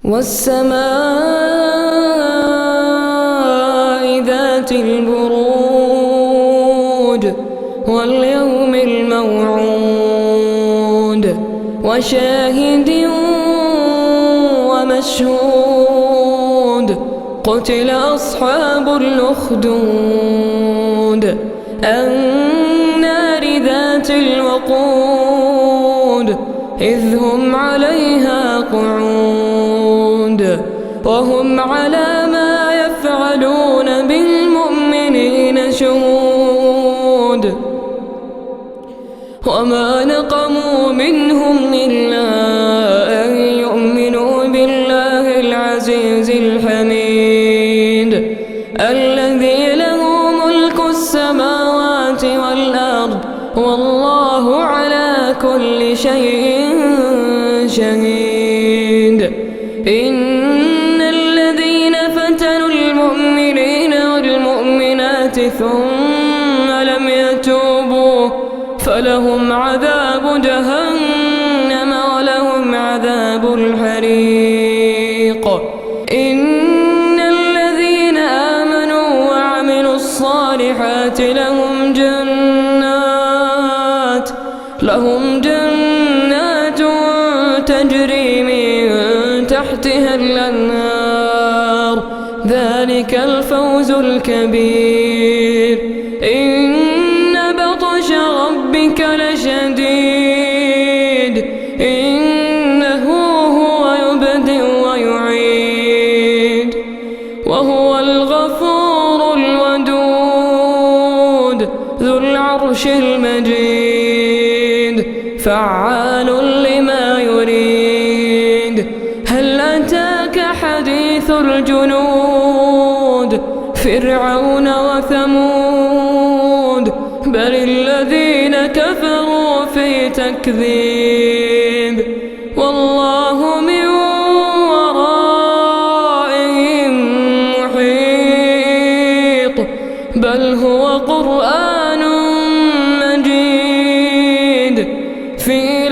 والسماء ذات البروج واليوم الموعود وشاهد ومشهود قتل أصحاب الأخدود النار ذات الوقود إذ هم عليها قعود وهم على ما يفعلون بالمؤمنين شهود وما نقموا منهم إلا أن يؤمنوا بالله العزيز الحميد الذي له ملك السماوات والأرض والله على كل شيء شهيد إن الذين فتنوا المؤمنين والمؤمنات ثم لم يتوبوا فلهم عذاب جهنم ولهم عذاب الحريق إن الذين آمنوا وعملوا الصالحات لهم جنات تجري من تحتها الأنهار ذلك الفوز الكبير إن بطش ربك لشديد إنه هو يبدئ ويعيد وهو الغفور الودود ذو العرش المجيد فعال لما يريد هل أتاك حديث الجنود فرعون وثمود بل الذين كفروا في تكذيب والله من ورائهم محيط بل هو قرآن مجيد في